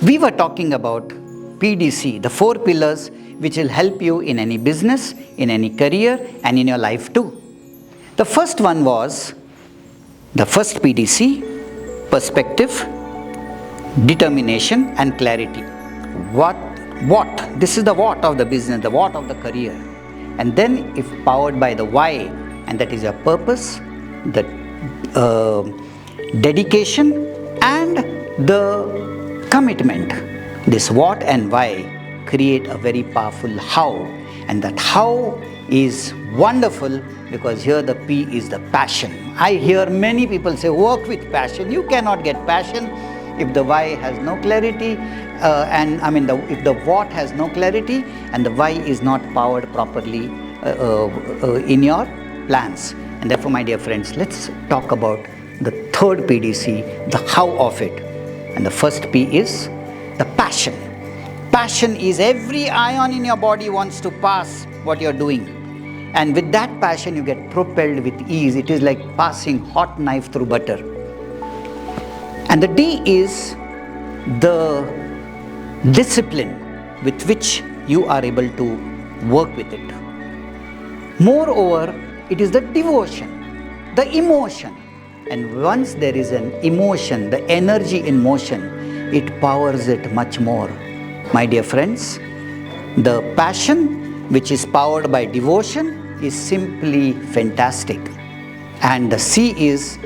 We were talking about PDC, the 4 pillars which will help you in any business, in any career, and in your life too. The first one was the first PDC, perspective, determination, and clarity. What? This is the what of the business, the what of the career. And then, if powered by the why, and that is your purpose, the dedication, and the commitment. This what and why create a very powerful how, and that how is wonderful because here the P is the passion. I hear many people say work with passion. You cannot get passion if the why has no clarity, if the what has no clarity and the why is not powered properly in your plans. And therefore, my dear friends, let's talk about the third PDC, the how of it. And the first P is the passion. Passion is every ion in your body wants to pass what you're doing. And with that passion, you get propelled with ease. It is like passing hot knife through butter. And the D is the discipline with which you are able to work with it. Moreover, it is the devotion, the emotion. And once there is an emotion, the energy in motion, it powers it much more. My dear friends, the passion which is powered by devotion is simply fantastic. And the C is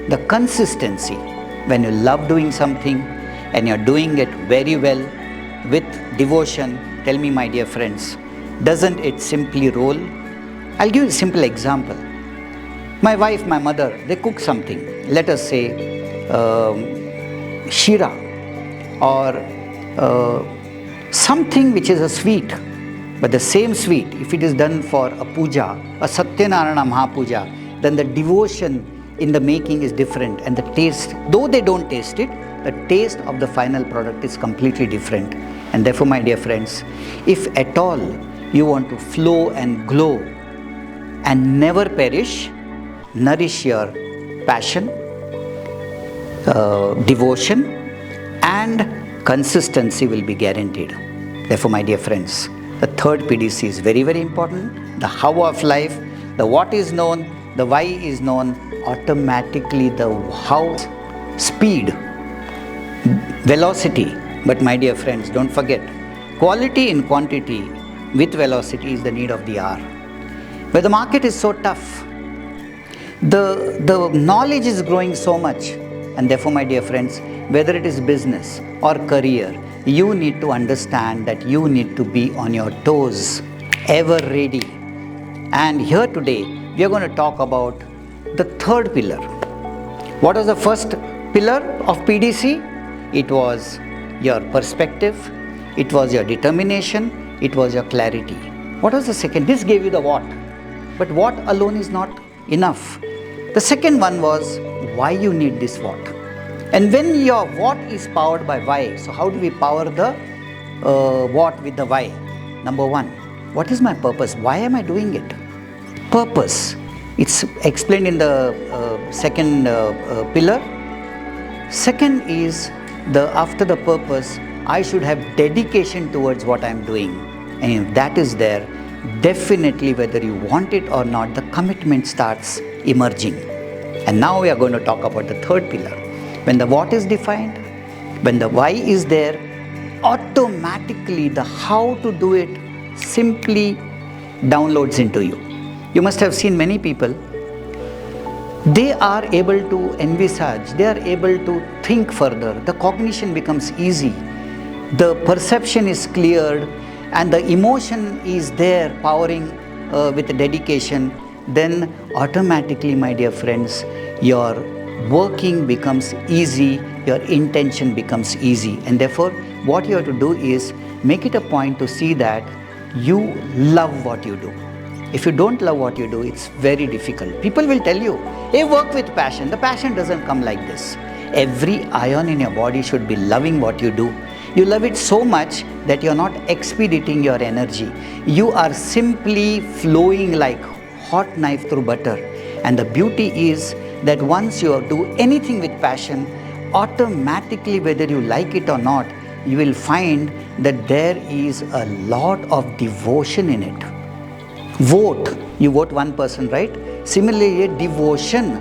the consistency. When you love doing something and you're doing it very well with devotion, tell me, my dear friends, doesn't it simply roll? I'll give you a simple example. My wife, my mother, they cook something. Let us say shira or something which is a sweet. But the same sweet, if it is done for a puja, a Satyanarayana Mahapuja, then the devotion in the making is different, and the taste, though they don't taste it, the taste of the final product is completely different. And therefore, my dear friends, if at all you want to flow and glow and never perish, nourish your passion, devotion, and consistency will be guaranteed. Therefore, my dear friends, the third PDC is very, very important. The how of life, the what is known, the why is known, automatically the how, speed, velocity. But my dear friends, don't forget, quality in quantity with velocity is the need of the hour. Where the market is so tough, the knowledge is growing so much, and therefore, my dear friends, whether it is business or career, you need to understand that you need to be on your toes, ever ready. And here today, we are going to talk about the third pillar. What was the first pillar of PDC? It was your perspective, it was your determination, it was your clarity. What was the second? This gave you the what. But what alone is not enough. The second one was why you need this what. And when your what is powered by why, so how do we power the what with the why? Number one, what is my purpose? Why am I doing it? Purpose. It's explained in the second pillar. Second is after the purpose, I should have dedication towards what I'm doing. And if that is there, definitely whether you want it or not, the commitment starts emerging. And now we are going to talk about the third pillar. When the what is defined, when the why is there, automatically the how to do it simply downloads into you. You must have seen many people, they are able to envisage, they are able to think further. The cognition becomes easy, the perception is cleared, and the emotion is there powering with dedication. Then automatically, my dear friends, your working becomes easy, your intention becomes easy. And therefore, what you have to do is make it a point to see that you love what you do. If you don't love what you do, it's very difficult. People will tell you, hey, work with passion. The passion doesn't come like this. Every ion in your body should be loving what you do. You love it so much that you're not expediting your energy. You are simply flowing like hot knife through butter. And the beauty is that once you do anything with passion, automatically, whether you like it or not, you will find that there is a lot of devotion in it. Vote, you vote one person, right? Similarly, a devotion,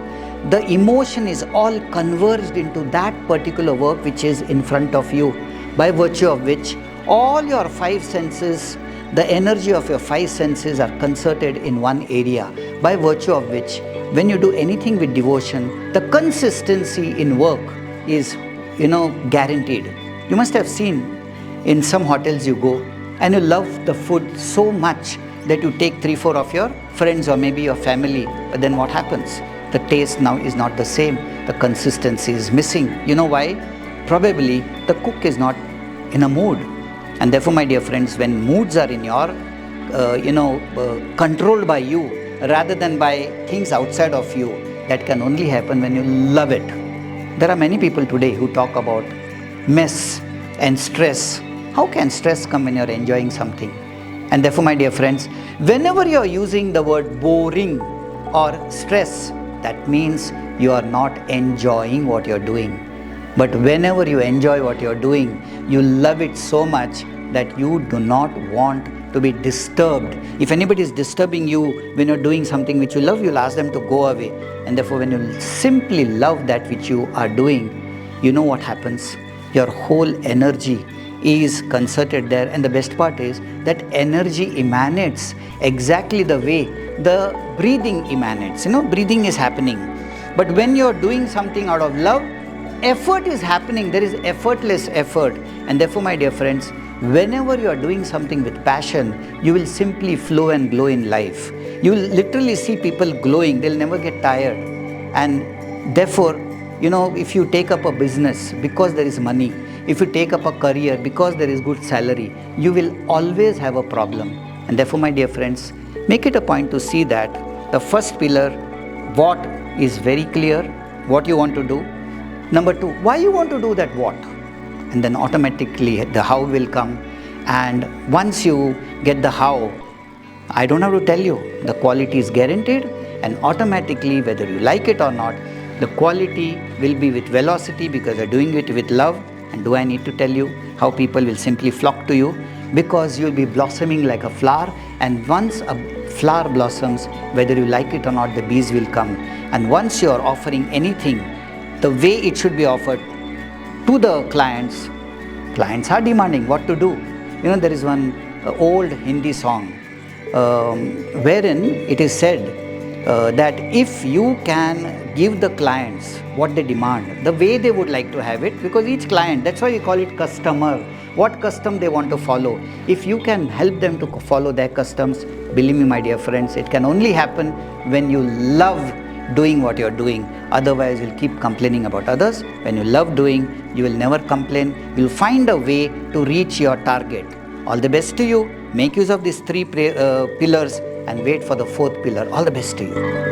the emotion is all converged into that particular work which is in front of you, by virtue of which all your five senses, the energy of your five senses are concerted in one area, by virtue of which when you do anything with devotion, the consistency in work is, guaranteed. You must have seen in some hotels you go and you love the food so much that you take 3-4 of your friends or maybe your family, but then what happens? The taste now is not the same, the consistency is missing. You know why? Probably the cook is not in a mood. And therefore, my dear friends, when moods are in your, controlled by you rather than by things outside of you, that can only happen when you love it. There are many people today who talk about mess and stress. How can stress come when you're enjoying something? And therefore, my dear friends, whenever you're using the word boring or stress, that means you are not enjoying what you're doing. But whenever you enjoy what you're doing, you love it so much that you do not want to be disturbed. If anybody is disturbing you when you're doing something which you love, you'll ask them to go away. And therefore, when you simply love that which you are doing, you know what happens? Your whole energy is concerted there, and the best part is that energy emanates exactly the way the breathing emanates. Breathing is happening, but when you're doing something out of love, effort is happening. There is effortless effort. And therefore, my dear friends, whenever you are doing something with passion, you will simply flow and glow in life. You will literally see people glowing. They'll never get tired. And therefore, if you take up a business because there is money, if you take up a career because there is good salary, you will always have a problem. And therefore, my dear friends, make it a point to see that the first pillar, what, is very clear, what you want to do. Number 2, why you want to do that what? And then automatically the how will come. And once you get the how, I don't have to tell you, the quality is guaranteed, and automatically, whether you like it or not, the quality will be with velocity because you're doing it with love. And do I need to tell you how people will simply flock to you? Because you'll be blossoming like a flower, and once a flower blossoms, whether you like it or not, the bees will come. And once you're offering anything the way it should be offered to the clients are demanding what to do. There is one old Hindi song wherein it is said that if you can give the clients what they demand, the way they would like to have it, because each client, that's why we call it customer, what custom they want to follow. If you can help them to follow their customs, believe me, my dear friends, it can only happen when you love doing what you're doing. Otherwise, you'll keep complaining about others. When you love doing, you will never complain. You'll find a way to reach your target. All the best to you. Make use of these 3 pillars and wait for the 4th pillar. All the best to you.